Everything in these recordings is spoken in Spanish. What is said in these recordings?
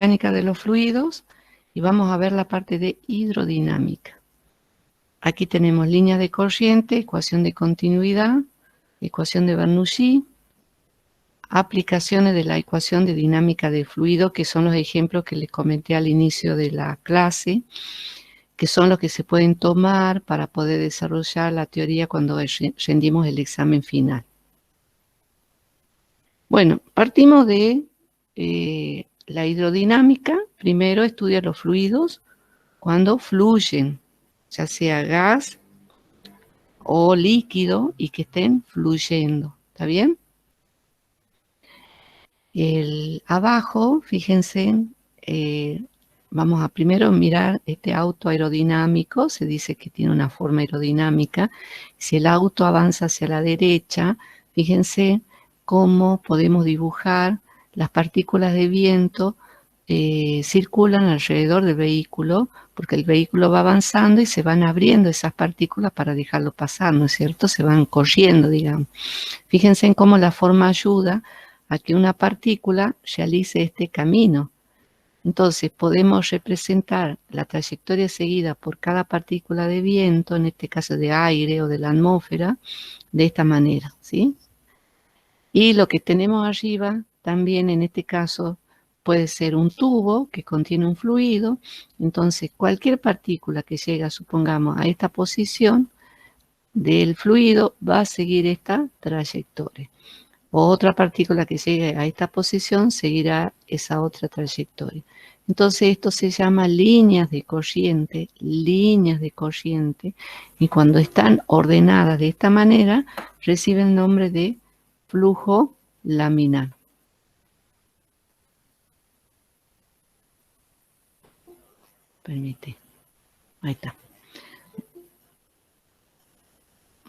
mecánica de los fluidos y vamos a ver la parte de hidrodinámica. Aquí tenemos líneas de corriente, ecuación de continuidad, ecuación de Bernoulli, aplicaciones de la ecuación de dinámica de fluido, que son los ejemplos que les comenté al inicio de la clase, que son los que se pueden tomar para poder desarrollar la teoría cuando rendimos el examen final. Bueno, partimos de la hidrodinámica. Primero estudia los fluidos cuando fluyen, ya sea gas o líquido y que estén fluyendo. ¿Está bien? Abajo, fíjense, vamos a primero mirar este auto aerodinámico. Se dice que tiene una forma aerodinámica. Si el auto avanza hacia la derecha, fíjense cómo podemos dibujar las partículas de viento circulan alrededor del vehículo, porque el vehículo va avanzando y se van abriendo esas partículas para dejarlo pasar, ¿no es cierto? Se van corriendo, digamos. Fíjense en cómo la forma ayuda a que una partícula realice este camino. Entonces podemos representar la trayectoria seguida por cada partícula de viento, en este caso de aire o de la atmósfera, de esta manera, ¿sí? Y lo que tenemos arriba también en este caso puede ser un tubo que contiene un fluido. Entonces cualquier partícula que llega, supongamos, a esta posición del fluido va a seguir esta trayectoria. Otra partícula que llegue a esta posición seguirá esa otra trayectoria. Entonces esto se llama líneas de corriente, y cuando están ordenadas de esta manera, reciben el nombre de flujo laminar. Permite. Ahí está.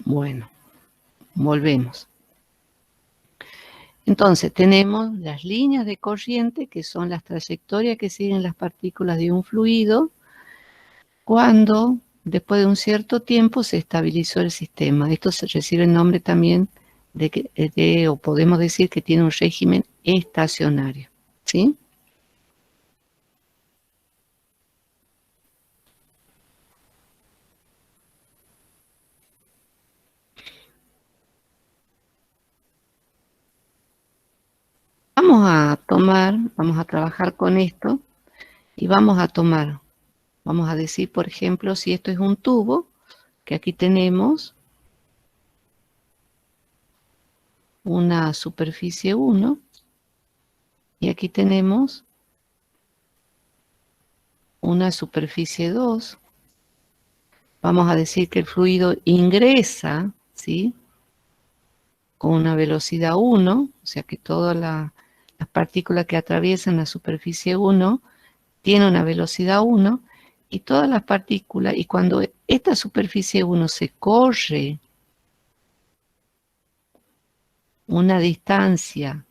Bueno, volvemos. Entonces tenemos las líneas de corriente, que son las trayectorias que siguen las partículas de un fluido cuando después de un cierto tiempo se estabilizó el sistema. Esto se recibe el nombre también o podemos decir que tiene un régimen estacionario, ¿sí? Vamos a trabajar con esto y vamos a decir, por ejemplo, si esto es un tubo, que aquí tenemos una superficie 1 y aquí tenemos una superficie 2. Vamos a decir que el fluido ingresa, ¿sí?, con una velocidad 1, o sea que todas las partículas que atraviesan la superficie 1 tienen una velocidad 1, y todas las partículas, y cuando esta superficie 1 se corre una distancia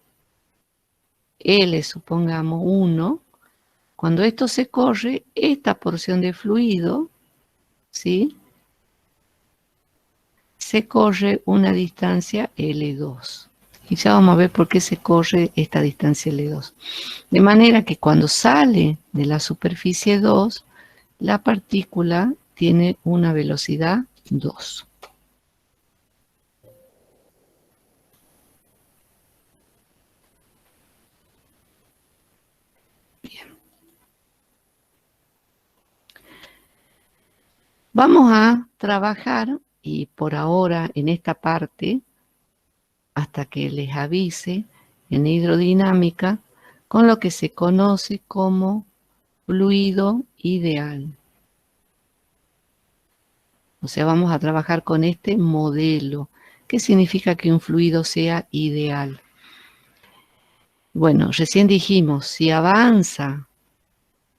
L, supongamos 1, cuando esto se corre, esta porción de fluido, ¿sí?, se corre una distancia L2. Y ya vamos a ver por qué se corre esta distancia L2. De manera que cuando sale de la superficie 2, la partícula tiene una velocidad 2. Bien. Vamos a trabajar, y por ahora en esta parte, hasta que les avise, en hidrodinámica, con lo que se conoce como fluido ideal. O sea, vamos a trabajar con este modelo. ¿Qué significa que un fluido sea ideal? Bueno, recién dijimos, si avanza,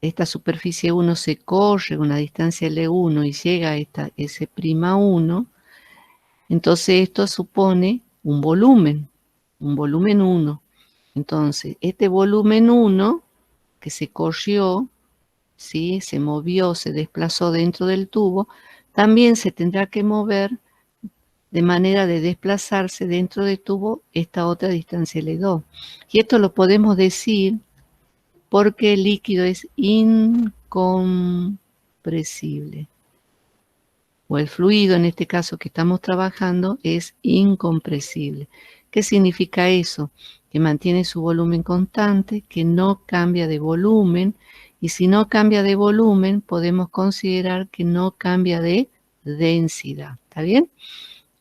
esta superficie 1 se corre una distancia L1 y llega a esta S'1, entonces esto supone un volumen 1. Entonces, este volumen 1 que se corrió, ¿sí?, se movió, se desplazó dentro del tubo, también se tendrá que mover de manera de desplazarse dentro del tubo esta otra distancia L2. Y esto lo podemos decir porque el líquido es incompresible. O el fluido, en este caso que estamos trabajando, es incompresible. ¿Qué significa eso? Que mantiene su volumen constante, que no cambia de volumen, y si no cambia de volumen, podemos considerar que no cambia de densidad. ¿Está bien?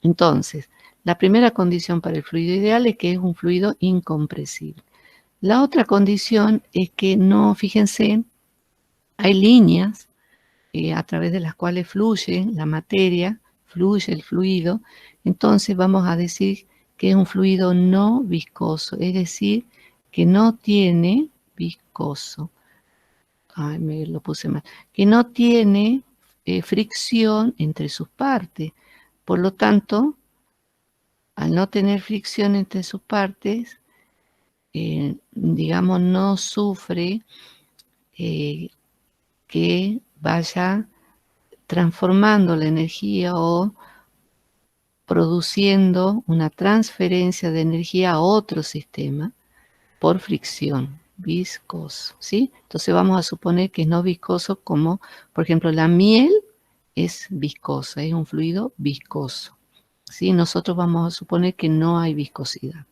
Entonces, la primera condición para el fluido ideal es que es un fluido incompresible. La otra condición es que no, fíjense, hay líneas a través de las cuales fluye la materia, fluye el fluido, entonces vamos a decir que es un fluido no viscoso, es decir, que no tiene viscoso. Ay, me lo puse mal. Que no tiene fricción entre sus partes. Por lo tanto, al no tener fricción entre sus partes, digamos, no sufre que vaya transformando la energía o produciendo una transferencia de energía a otro sistema por fricción, viscoso, ¿sí? Entonces vamos a suponer que es no viscoso como, por ejemplo, la miel es viscosa, es un fluido viscoso, ¿sí? Nosotros vamos a suponer que no hay viscosidad.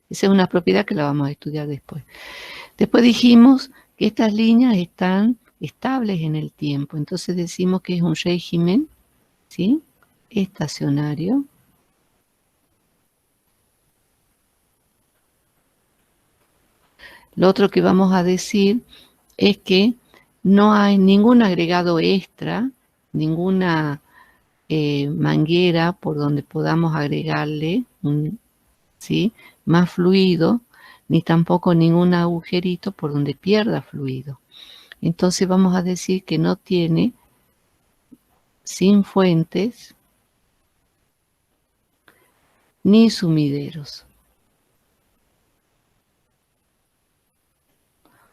Esa es una propiedad que la vamos a estudiar después. Después dijimos que estas líneas están estables en el tiempo, entonces decimos que es un régimen, ¿sí? Estacionario. Lo otro que vamos a decir es que no hay ningún agregado extra, ninguna manguera por donde podamos agregarle ¿sí? más fluido, ni tampoco ningún agujerito por donde pierda fluido. Entonces vamos a decir que no tiene sin fuentes ni sumideros.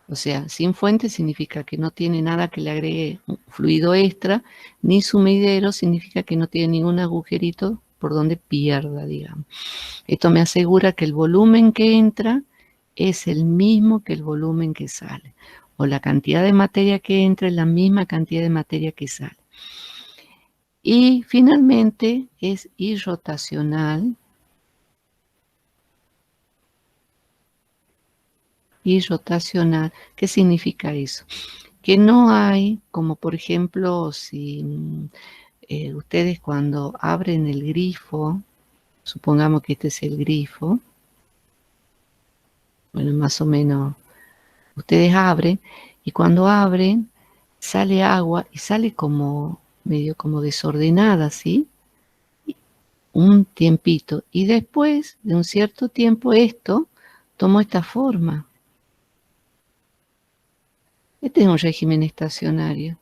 O sea, sin fuente significa que no tiene nada que le agregue fluido extra, ni sumidero significa que no tiene ningún agujerito por donde pierda, digamos. Esto me asegura que el volumen que entra es el mismo que el volumen que sale. O la cantidad de materia que entra es la misma cantidad de materia que sale. Y finalmente es irrotacional. Irrotacional. ¿Qué significa eso? Que no hay, como por ejemplo, si ustedes cuando abren el grifo, supongamos que este es el grifo, bueno, más o menos, ustedes abren y cuando abren sale agua y sale como medio como desordenada, ¿sí? Un tiempito y después de un cierto tiempo esto tomó esta forma. Este es un régimen estacionario.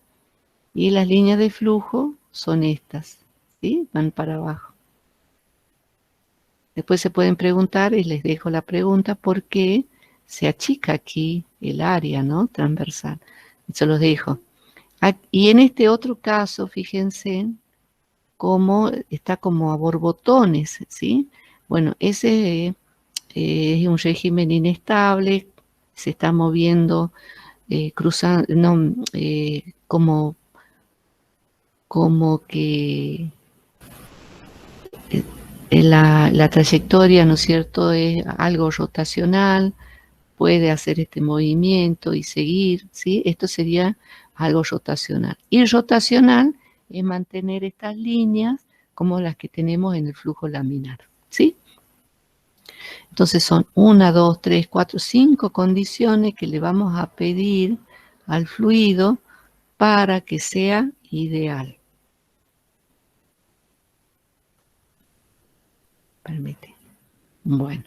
Y las líneas de flujo son estas, ¿sí? Van para abajo. Después se pueden preguntar, y les dejo la pregunta, ¿por qué se achica aquí el área, ¿no? Transversal. Se los dejo. Y en este otro caso, fíjense cómo está como a borbotones, ¿sí? Bueno, ese es un régimen inestable, se está moviendo, cruzando, no, como que la trayectoria, ¿no es cierto?, es algo rotacional, puede hacer este movimiento y seguir, ¿sí? Esto sería algo rotacional. Y rotacional es mantener estas líneas como las que tenemos en el flujo laminar, ¿sí? Entonces son 1, 2, 3, 4, 5 condiciones que le vamos a pedir al fluido para que sea ideal. Permite. Bueno.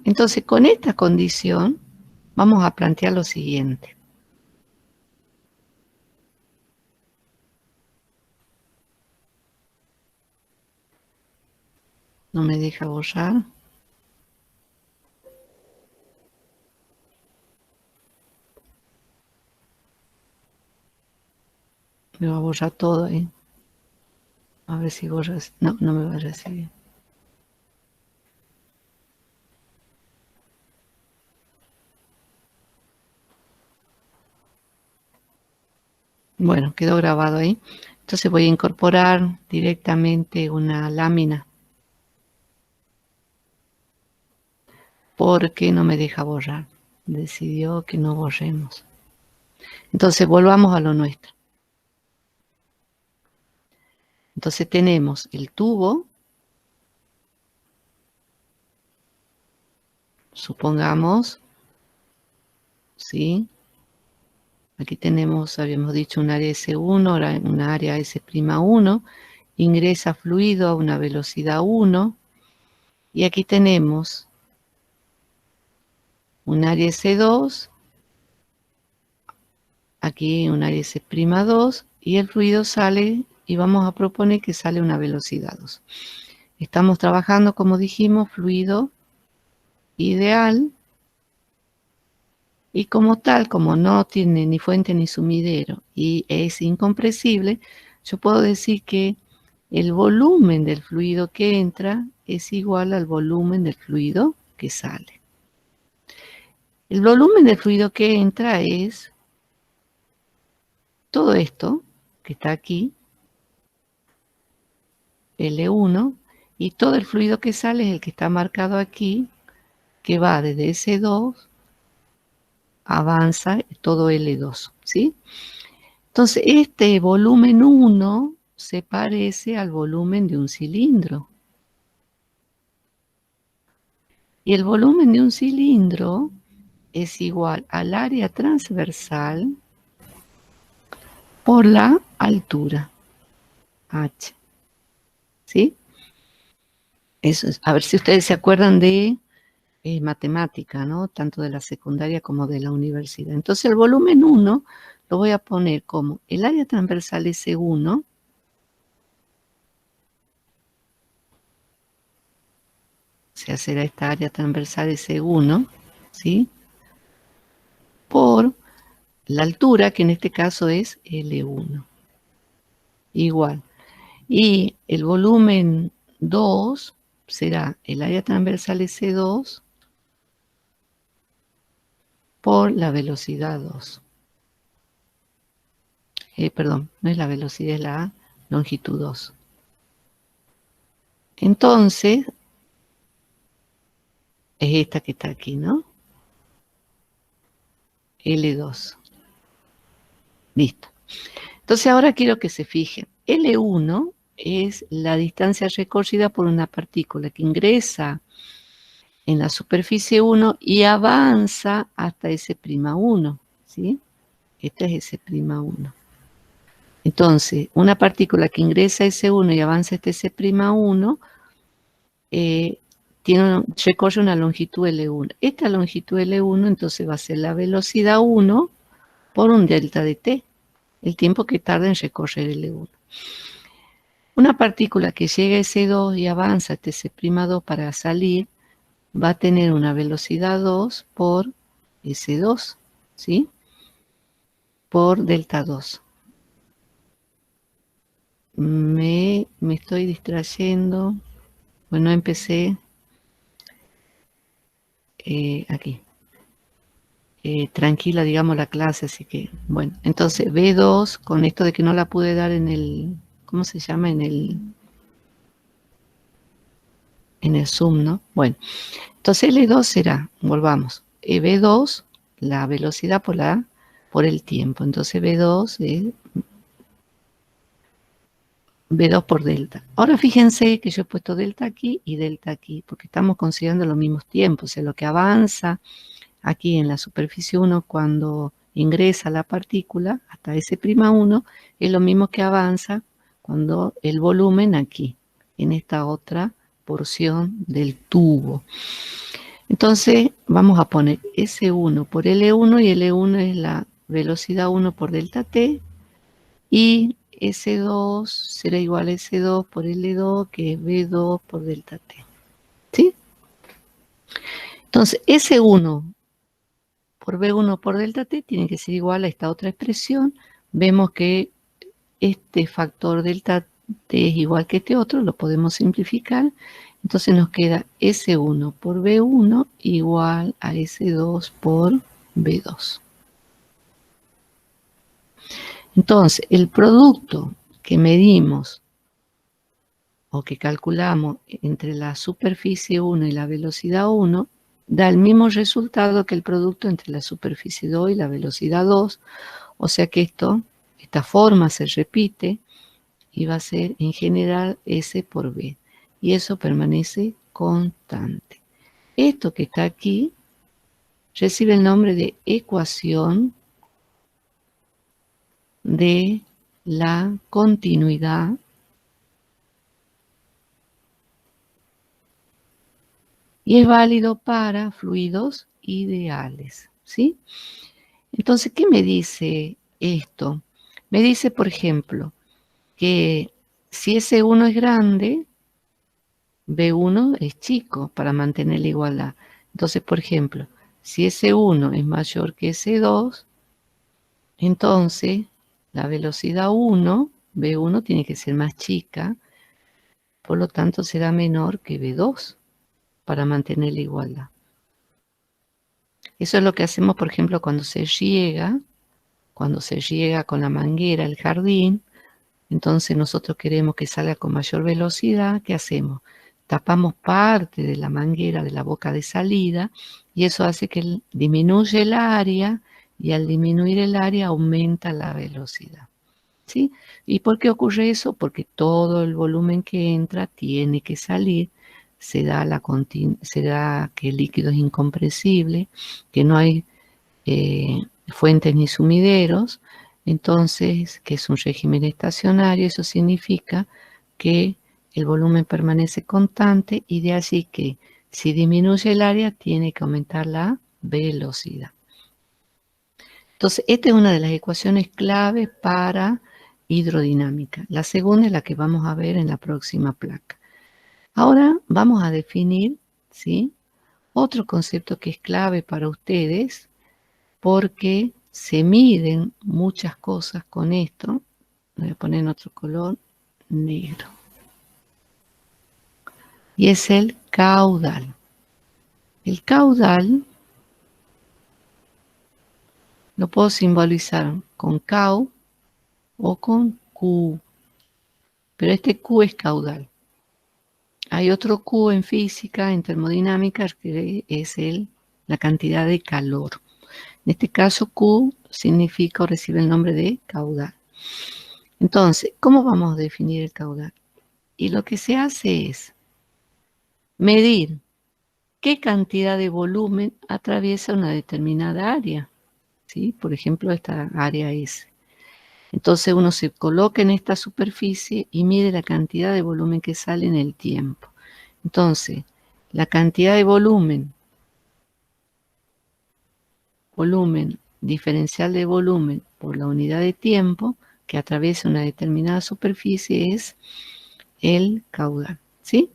Entonces, con esta condición, vamos a plantear lo siguiente. No me deja borrar. Me va a borrar todo, ¿eh? A ver si borra. No, no me va a recibir. Bueno, quedó grabado ahí. Entonces voy a incorporar directamente una lámina porque no me deja borrar. Decidió que no borremos. Entonces volvamos a lo nuestro. Entonces tenemos el tubo, supongamos, ¿sí? Aquí tenemos, habíamos dicho, un área S1, ahora una área S'1, ingresa fluido a una velocidad 1, y aquí tenemos un área S2, aquí un área S'2, y el fluido sale, y vamos a proponer que sale a una velocidad 2. Estamos trabajando, como dijimos, fluido ideal, y como tal, como no tiene ni fuente ni sumidero y es incompresible, yo puedo decir que el volumen del fluido que entra es igual al volumen del fluido que sale. El volumen del fluido que entra es todo esto que está aquí, L1, y todo el fluido que sale es el que está marcado aquí, que va desde S2, avanza todo L2, ¿sí? Entonces, este volumen 1 se parece al volumen de un cilindro. Y el volumen de un cilindro es igual al área transversal por la altura, H. ¿Sí? Eso es. A ver si ustedes se acuerdan de matemática, ¿no? Tanto de la secundaria como de la universidad. Entonces, el volumen 1 lo voy a poner como el área transversal S1, se será esta área transversal S1, ¿sí? Por la altura, que en este caso es L1. Igual. Y el volumen 2 será el área transversal S2 por la velocidad 2. Perdón, no es la velocidad, es la longitud 2. Entonces, es esta que está aquí, ¿no? L2. Listo. Entonces ahora quiero que se fijen. L1 es la distancia recorrida por una partícula que ingresa en la superficie 1 y avanza hasta S'1, ¿sí? Esta es S'1. Entonces, una partícula que ingresa a S1 y avanza hasta S'1 recorre una longitud L1. Esta longitud L1 entonces va a ser la velocidad 1 por un delta de t, el tiempo que tarda en recorrer L1. Una partícula que llega a S2 y avanza hasta S'2 para salir va a tener una velocidad 2 por S2, ¿sí? Por delta 2. Me estoy distrayendo. Bueno, empecé aquí. Tranquila, digamos, la clase, así que, bueno. Entonces, B2, con esto de que no la pude dar en el, ¿cómo se llama? En el Zoom, ¿no? Bueno, entonces L2 será, volvamos, B2, la velocidad por el tiempo. Entonces, B2 es B2 por delta. Ahora fíjense que yo he puesto delta aquí y delta aquí, porque estamos considerando los mismos tiempos. O sea, lo que avanza aquí en la superficie 1 cuando ingresa la partícula hasta S'1 es lo mismo que avanza cuando el volumen aquí, en esta otra porción del tubo. Entonces vamos a poner S1 por L1 y L1 es la velocidad 1 por delta T y S2 será igual a S2 por L2 que es V2 por delta T. ¿Sí? Entonces S1 por V1 por delta T tiene que ser igual a esta otra expresión. Vemos que este factor delta T es igual que este otro, lo podemos simplificar. Entonces nos queda S1 por V1 igual a S2 por V2. Entonces, el producto que medimos o que calculamos entre la superficie 1 y la velocidad 1 da el mismo resultado que el producto entre la superficie 2 y la velocidad 2. O sea que esta forma se repite y va a ser en general S por B. Y eso permanece constante. Esto que está aquí recibe el nombre de ecuación de la continuidad y es válido para fluidos ideales, ¿sí? Entonces, ¿qué me dice esto? Me dice, por ejemplo, que si S1 es grande, B1 es chico para mantener la igualdad. Entonces, por ejemplo, si S1 es mayor que S2, entonces la velocidad 1, B1 tiene que ser más chica, por lo tanto será menor que B2 para mantener la igualdad. Eso es lo que hacemos, por ejemplo, cuando se riega con la manguera el jardín. Entonces nosotros queremos que salga con mayor velocidad. ¿Qué hacemos? Tapamos parte de la manguera de la boca de salida y eso hace que disminuya el área y al disminuir el área aumenta la velocidad. ¿Sí? ¿Y por qué ocurre eso? Porque todo el volumen que entra tiene que salir. Se da que el líquido es incompresible, que no hay fuentes ni sumideros, entonces, que es un régimen estacionario, eso significa que el volumen permanece constante y de allí que si disminuye el área tiene que aumentar la velocidad. Entonces, esta es una de las ecuaciones clave para hidrodinámica. La segunda es la que vamos a ver en la próxima placa. Ahora vamos a definir, ¿sí?, otro concepto que es clave para ustedes, porque se miden muchas cosas con esto. Voy a poner en otro color, negro. Y es el caudal. El caudal lo puedo simbolizar con K o con Q, pero este Q es caudal. Hay otro Q en física, en termodinámica, que es la cantidad de calor. En este caso, Q significa o recibe el nombre de caudal. Entonces, ¿cómo vamos a definir el caudal? Y lo que se hace es medir qué cantidad de volumen atraviesa una determinada área, ¿sí? Por ejemplo, esta área S. Entonces uno se coloca en esta superficie y mide la cantidad de volumen que sale en el tiempo. Entonces, la cantidad de volumen diferencial de volumen por la unidad de tiempo que atraviesa una determinada superficie es el caudal, ¿sí?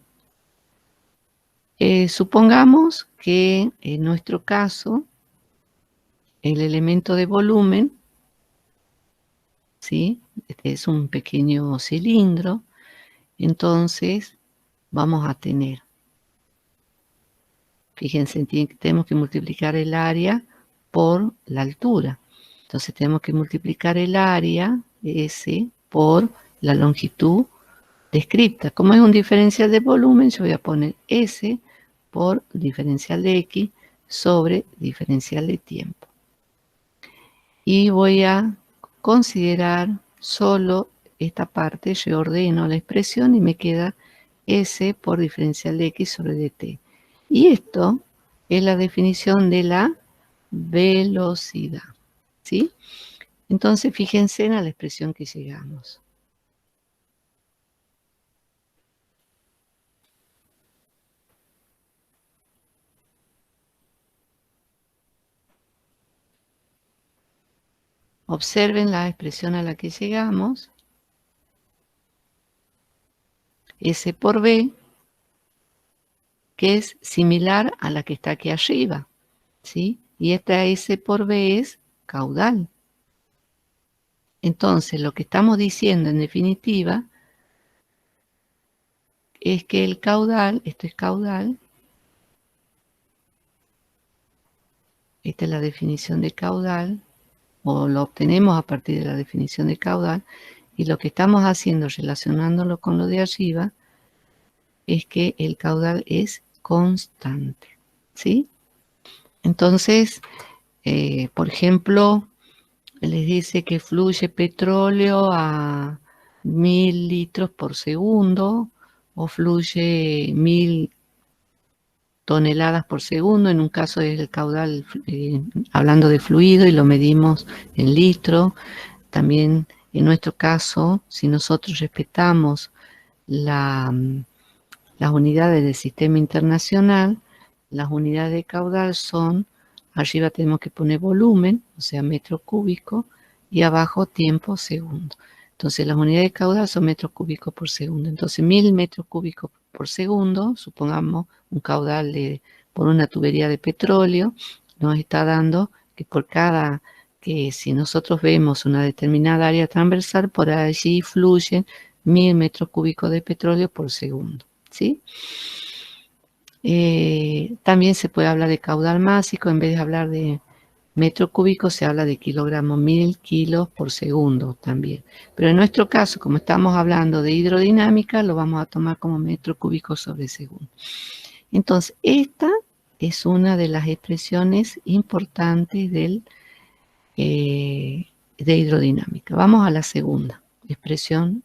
Supongamos que en nuestro caso el elemento de volumen, ¿sí?, este es un pequeño cilindro, entonces vamos a tener, fíjense, tenemos que multiplicar el área por la altura. Entonces tenemos que multiplicar el área S por la longitud descripta. Como es un diferencial de volumen, yo voy a poner S por diferencial de X sobre diferencial de tiempo. Y voy a considerar solo esta parte, reordeno la expresión y me queda S por diferencial de X sobre dt. Y esto es la definición de la velocidad, ¿sí? Entonces, fíjense en la expresión que llegamos. Observen la expresión a la que llegamos. S por B, que es similar a la que está aquí arriba, ¿sí? Y esta S por B es caudal. Entonces, lo que estamos diciendo en definitiva es que el caudal, esto es caudal, esta es la definición de caudal, o lo obtenemos a partir de la definición de caudal, y lo que estamos haciendo relacionándolo con lo de arriba es que el caudal es constante, ¿sí? Entonces, por ejemplo, les dice que fluye petróleo a 1000 litros por segundo o fluye 1000 toneladas por segundo. En un caso es el caudal, hablando de fluido, y lo medimos en litro. También en nuestro caso, si nosotros respetamos las unidades del sistema internacional, las unidades de caudal son, arriba tenemos que poner volumen, o sea, metro cúbico, y abajo tiempo segundo. Entonces las unidades de caudal son metros cúbicos por segundo. Entonces 1000 metros cúbicos por segundo, supongamos un caudal por una tubería de petróleo, nos está dando que por cada, que si nosotros vemos una determinada área transversal, por allí fluyen 1000 metros cúbicos de petróleo por segundo, ¿sí? También se puede hablar de caudal másico, en vez de hablar de metro cúbico se habla de kilogramos, 1000 kilos por segundo también. Pero en nuestro caso, como estamos hablando de hidrodinámica, lo vamos a tomar como metro cúbico sobre segundo. Entonces, esta es una de las expresiones importantes de hidrodinámica. Vamos a la segunda expresión